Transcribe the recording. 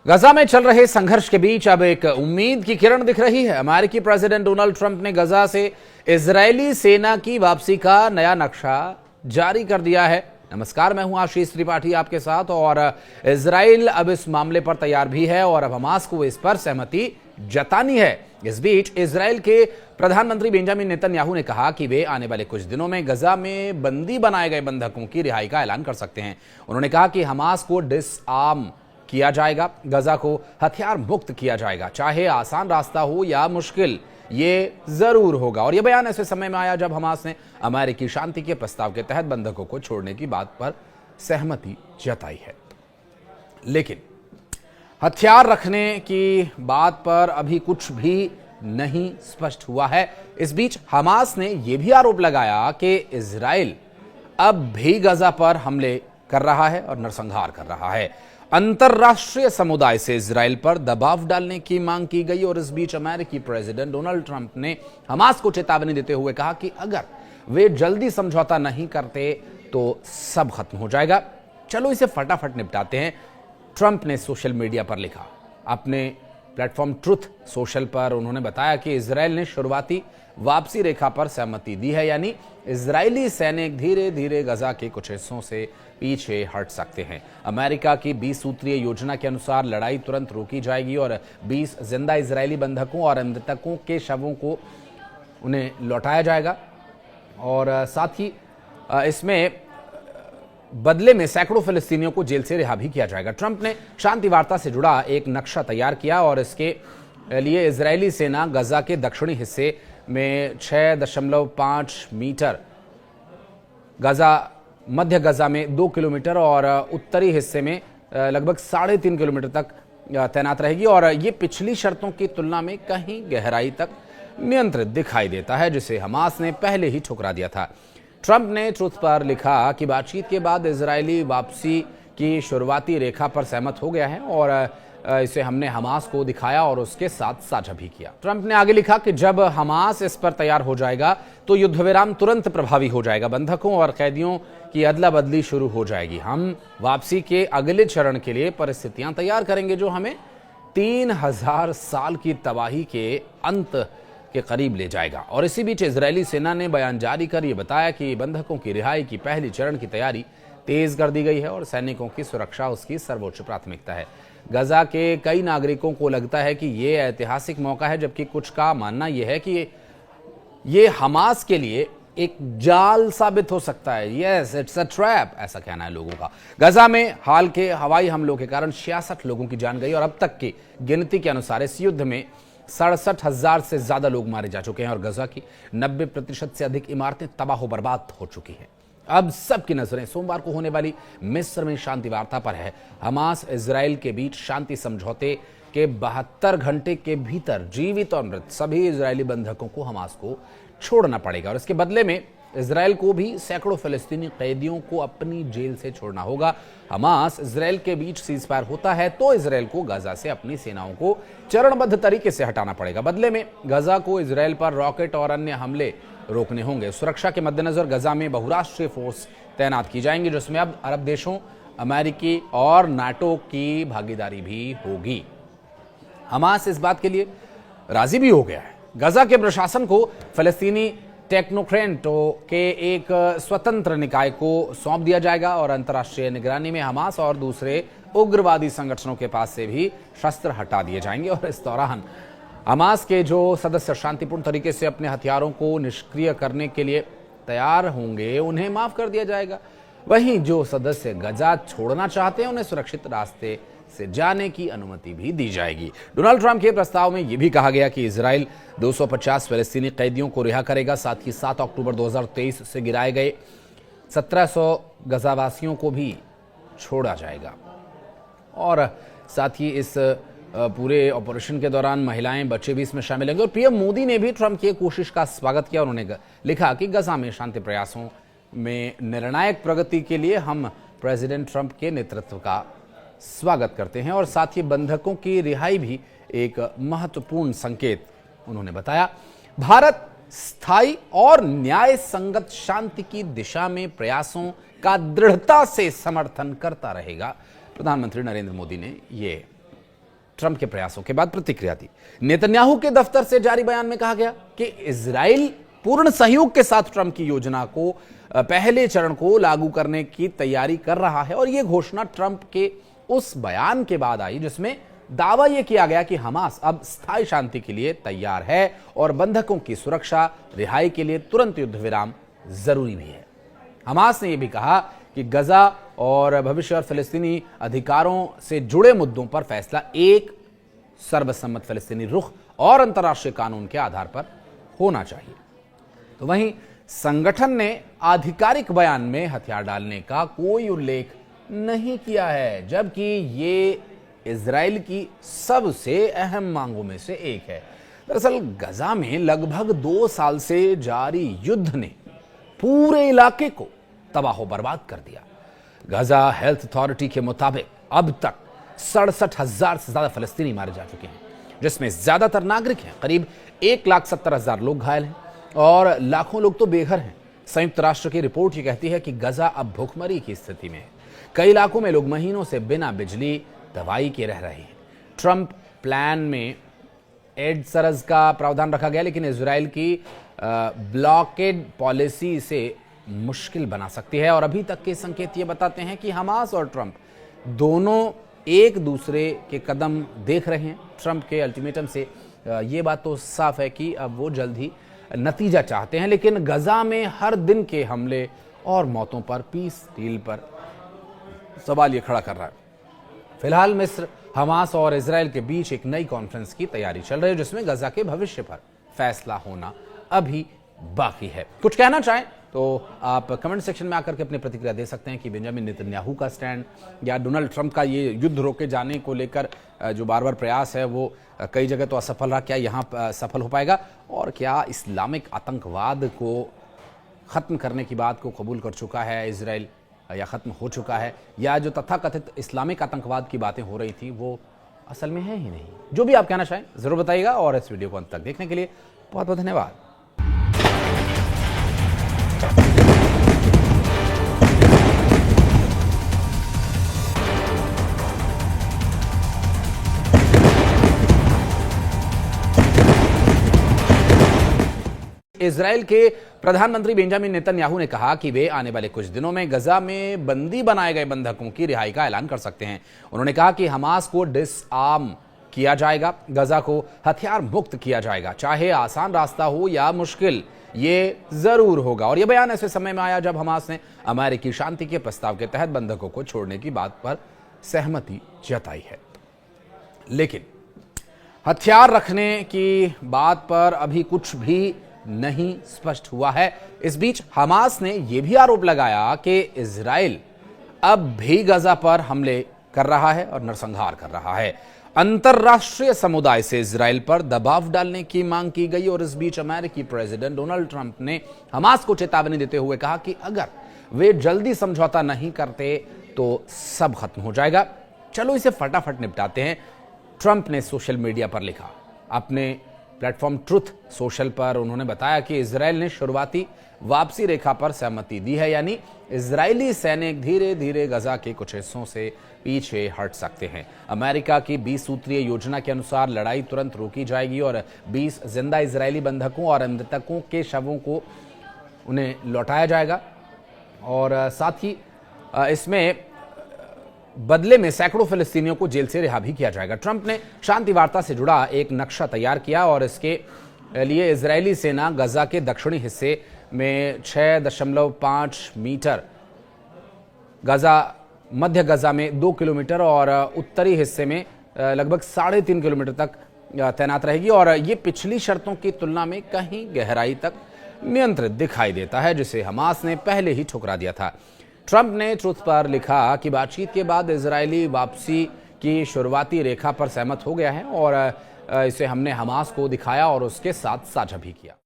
गजा में चल रहे संघर्ष के बीच अब एक उम्मीद की किरण दिख रही है। अमेरिकी प्रेसिडेंट डोनाल्ड ट्रंप ने गजा से इजरायली सेना की वापसी का नया नक्शा जारी कर दिया है। नमस्कार, मैं हूं आशीष त्रिपाठी आपके साथ। और इजराइल अब इस मामले पर तैयार भी है और अब हमास को इस पर सहमति जतानी है। इस बीच इजराइल के प्रधानमंत्री बेंजामिन नेतन्याहू ने कहा कि वे आने वाले कुछ दिनों में गजा में बंदी बनाए गए बंधकों की रिहाई का ऐलान कर सकते हैं। उन्होंने कहा कि हमास को डिसआर्म किया जाएगा, गजा को हथियार मुक्त किया जाएगा, चाहे आसान रास्ता हो या मुश्किल, ये जरूर होगा। और यह बयान ऐसे समय में आया जब हमास ने अमेरिकी शांति के प्रस्ताव के तहत बंधकों को छोड़ने की बात पर सहमति जताई है। लेकिन हथियार रखने की बात पर अभी कुछ भी नहीं स्पष्ट हुआ है। इस बीच हमास ने यह भी आरोप लगाया कि इजराइल अब भी गजा पर हमले कर रहा है और नरसंहार कर रहा है। अंतर्राष्ट्रीय समुदाय से इजराइल पर दबाव डालने की मांग की गई और इस बीच अमेरिकी प्रेसिडेंट डोनाल्ड ट्रंप ने हमास को चेतावनी देते हुए कहा कि अगर वे जल्दी समझौता नहीं करते तो सब खत्म हो जाएगा। चलो इसे फटाफट निपटाते हैं, ट्रंप ने सोशल मीडिया पर लिखा। अपने प्लेटफॉर्म ट्रुथ सोशल पर उन्होंने बताया कि इजराइल ने शुरुआती वापसी रेखा पर सहमति दी है, यानी इजरायली सैनिक धीरे धीरे गजा के कुछ हिस्सों से पीछे हट सकते हैं। अमेरिका की 20 सूत्रीय योजना के अनुसार लड़ाई तुरंत रोकी जाएगी और 20 जिंदा इजरायली बंधकों और मृतकों के शवों को उन्हें लौटाया जाएगा और साथ ही इसमें बदले में सैकड़ों फिलिस्तीनियों को जेल से रिहा भी किया जाएगा। ट्रंप ने शांति वार्ता से जुड़ा एक नक्शा तैयार किया और इसके लिए इजरायली सेना गजा के दक्षिणी हिस्से में 6.5 मीटर, मध्य गजा में 2 किलोमीटर और उत्तरी हिस्से में लगभग 3.5 किलोमीटर तक तैनात रहेगी। और ये पिछली शर्तों की तुलना में कहीं गहराई तक नियंत्रित दिखाई देता है, जिसे हमास ने पहले ही ठुकरा दिया था। ट्रंप ने ट्रुथ पर लिखा कि बातचीत के बाद इजरायली वापसी की शुरुआती रेखा पर सहमत हो गया है और इसे हमने हमास को दिखाया और उसके साथ साझा भी किया। ट्रंप ने आगे लिखा कि जब हमास इस पर तैयार हो जाएगा तो युद्धविराम तुरंत प्रभावी हो जाएगा, बंधकों और कैदियों की अदला बदली शुरू हो जाएगी। हम वापसी के अगले चरण के लिए परिस्थितियां तैयार करेंगे जो हमें 3000 साल की तबाही के अंत के करीब ले जाएगा। और इसी बीच इजरायली सेना ने बयान जारी कर यह बताया कि बंधकों की रिहाई की पहली चरण की तैयारी तेज कर दी गई है और सैनिकों की सुरक्षा उसकी सर्वोच्च प्राथमिकता है। गजा के कई नागरिकों को लगता है कि यह ऐतिहासिक मौका है, जबकि कुछ का मानना यह है कि ये हमास के लिए एक जाल साबित हो सकता है। यस, इट्स अ ट्रैप, ऐसा कहना है लोगों का। गजा में हाल के हवाई हमलों के कारण 66 लोगों की जान गई और अब तक की गिनती के अनुसार इस युद्ध में 67,000 से ज्यादा लोग मारे जा चुके हैं और गजा की 90% से अधिक इमारतें तबाह बर्बाद हो चुकी हैं। अब सबकी नजरें सोमवार को होने वाली मिस्र में शांति वार्ता पर है। हमास इजराइल के बीच शांति समझौते के 72 घंटे के भीतर जीवित और मृत सभी इजरायली बंधकों को हमास को छोड़ना पड़ेगा और इसके बदले में इजराइल को भी सैकड़ों फिलिस्तीनी कैदियों को अपनी जेल से छोड़ना होगा। हमास इजराइल के बीच सीजफायर होता है तो इजराइल को गजा से अपनी सेनाओं को चरणबद्ध तरीके से हटाना पड़ेगा। बदले में गजा को इजराइल पर रॉकेट और अन्य हमले रोकने होंगे। सुरक्षा के मद्देनजर गजा में बहुराष्ट्रीय फोर्स तैनात की जाएंगी, जिसमें अब अरब देशों, अमेरिकी और नाटो की भागीदारी भी होगी। हमास इस बात के लिए राजी भी हो गया है। गजा के प्रशासन को फिलिस्तीनी टेक्नोक्रेटों के एक स्वतंत्र निकाय को सौंप दिया जाएगा और अंतर्राष्ट्रीय निगरानी में हमास और दूसरे उग्रवादी संगठनों के पास से भी शस्त्र हटा दिए जाएंगे। और इस दौरान हमास के जो सदस्य शांतिपूर्ण तरीके से अपने हथियारों को निष्क्रिय करने के लिए तैयार होंगे उन्हें माफ कर दिया जाएगा। वहीं जो सदस्य गजा छोड़ना चाहते हैं उन्हें सुरक्षित रास्ते से जाने की अनुमति भी दी जाएगी। डोनाल्ड ट्रंप के प्रस्ताव में यह भी कहा गया कि इजराइल 250 फिलिस्तीनी कैदियों को रिहा करेगा। साथ ही 7 अक्टूबर 2023 से गिराए गए 1700 गजावासियों को भी छोड़ा जाएगा और साथ ही इस पूरे ऑपरेशन के दौरान महिलाएं, बच्चे भी इसमें शामिल होंगे। और पीएम मोदी ने भी ट्रंप की कोशिश का स्वागत किया। उन्होंने लिखा कि गजा में शांति प्रयासों में निर्णायक प्रगति के लिए हम प्रेसिडेंट ट्रंप के नेतृत्व का स्वागत करते हैं और साथ ही बंधकों की रिहाई भी एक महत्वपूर्ण संकेत उन्होंने बताया। भारत स्थायी और न्याय संगत शांति की दिशा में प्रयासों का दृढ़ता से समर्थन करता रहेगा। प्रधानमंत्री नरेंद्र मोदी ने ये ट्रंप के प्रयासों के बाद प्रतिक्रिया दी। नेतन्याहू के दफ्तर से जारी बयान में कहा गया कि इजराइल पूर्ण सहयोग के साथ ट्रंप की योजना को पहले चरण को लागू करने की तैयारी कर रहा है और यह घोषणा ट्रंप के उस बयान के बाद आई जिसमें दावा यह किया गया कि हमास अब स्थायी शांति के लिए तैयार है और बंधकों की सुरक्षा रिहाई के लिए तुरंत युद्ध विराम जरूरी भी है। हमास ने यह भी कहा कि गजा और भविष्य और फिलिस्तीनी अधिकारों से जुड़े मुद्दों पर फैसला एक सर्वसम्मत फिलिस्तीनी रुख और अंतर्राष्ट्रीय कानून के आधार पर होना चाहिए। तो वहीं संगठन ने आधिकारिक बयान में हथियार डालने का कोई उल्लेख नहीं किया है, जबकि ये इजराइल की सबसे अहम मांगों में से एक है। दरअसल गजा में लगभग 2 साल से जारी युद्ध ने पूरे इलाके को तबाह बर्बाद कर दिया। गजा हेल्थ अथॉरिटी के मुताबिक अब तक 67,000 से ज्यादा फलस्तीनी मारे जा चुके हैं, जिसमें ज्यादातर नागरिक हैं। करीब 1,70,000 लोग घायल हैं और लाखों लोग तो बेघर हैं। संयुक्त राष्ट्र की रिपोर्ट ये कहती है कि गजा अब भूखमरी की स्थिति में है। कई इलाकों में लोग महीनों से बिना बिजली दवाई के रह रहे हैं। ट्रंप प्लान में एड सरज का प्रावधान रखा गया, लेकिन इजराइल की ब्लॉकेड पॉलिसी इसे मुश्किल बना सकती है और अभी तक के संकेत ये बताते हैं कि हमास और ट्रंप दोनों एक दूसरे के कदम देख रहे हैं। ट्रंप के अल्टीमेटम से ये बात तो साफ है कि अब वो जल्द ही नतीजा चाहते हैं, लेकिन गजा में हर दिन के हमले और मौतों पर पीस डील पर सवाल ये खड़ा कर रहा है। फिलहाल मिस्र, हमास और इजराइल के बीच एक नई कॉन्फ्रेंस की तैयारी चल रही है, जिसमें गजा के भविष्य पर फैसला होना अभी बाकी है। कुछ कहना चाहें तो आप कमेंट सेक्शन में आकर के अपनी प्रतिक्रिया दे सकते हैं कि बेंजामिन नेतन्याहू का स्टैंड या डोनाल्ड ट्रंप का ये युद्ध रोके जाने को लेकर जो बार बार प्रयास है वो कई जगह तो असफल रहा, क्या यहाँ सफल हो पाएगा? और क्या इस्लामिक आतंकवाद को ख़त्म करने की बात को कबूल कर चुका है इजराइल या ख़त्म हो चुका है, या जो तथाकथित इस्लामिक आतंकवाद की बातें हो रही थी वो असल में है ही नहीं? जो भी आप कहना चाहें ज़रूर बताइएगा और इस वीडियो को अंत तक देखने के लिए बहुत बहुत धन्यवाद। इजराइल के प्रधानमंत्री बेंजामिन नेतन्याहू ने कहा कि वे आने वाले कुछ दिनों में गजा में बंदी बनाए गए बंधकों की रिहाई का ऐलान कर सकते हैं। उन्होंने कहा कि हमास को डिसआर्म किया जाएगा, गजा को हथियार मुक्त किया जाएगा, चाहे आसान रास्ता हो या मुश्किल, ये जरूर होगा। और यह बयान ऐसे समय में आया जब हमास ने अमेरिकी शांति के प्रस्ताव के तहत बंधकों को छोड़ने की बात पर सहमति जताई है, लेकिन हथियार रखने की बात पर अभी कुछ भी नहीं स्पष्ट हुआ है। इस बीच हमास ने यह भी आरोप लगाया कि इजराइल अब भी गजा पर हमले कर रहा है और नरसंहार कर रहा है। अंतर्राष्ट्रीय समुदाय से इजराइल पर दबाव डालने की मांग की गई और इस बीच अमेरिकी प्रेसिडेंट डोनाल्ड ट्रंप ने हमास को चेतावनी देते हुए कहा कि अगर वे जल्दी समझौता नहीं करते तो सब खत्म हो जाएगा, चलो इसे फटाफट निपटाते हैं। ट्रंप ने सोशल मीडिया पर लिखा। अपने प्लेटफॉर्म ट्रुथ सोशल पर उन्होंने बताया कि इजराइल ने शुरुआती वापसी रेखा पर सहमति दी है, यानी इजरायली सैनिक धीरे धीरे गजा के कुछ हिस्सों से पीछे हट सकते हैं। अमेरिका की 20 सूत्रीय योजना के अनुसार लड़ाई तुरंत रोकी जाएगी और 20 जिंदा इजरायली बंधकों और मृतकों के शवों को उन्हें लौटाया जाएगा और साथ ही इसमें बदले में सैकड़ों फिलिस्तीनियों को जेल से रिहा भी किया जाएगा। ट्रंप ने शांति वार्ता से जुड़ा एक नक्शा तैयार किया और इसके लिए इजरायली सेना गजा के दक्षिणी हिस्से में 6.5 मीटर, मध्य गजा में 2 किलोमीटर और उत्तरी हिस्से में लगभग 3.5 किलोमीटर तक तैनात रहेगी और ये पिछली शर्तों की तुलना में कहीं गहराई तक नियंत्रित दिखाई देता है, जिसे हमास ने पहले ही ठुकरा दिया था। ट्रंप ने ट्रुथ पर लिखा कि बातचीत के बाद इजरायली वापसी की शुरुआती रेखा पर सहमत हो गया है और इसे हमने हमास को दिखाया और उसके साथ साझा भी किया।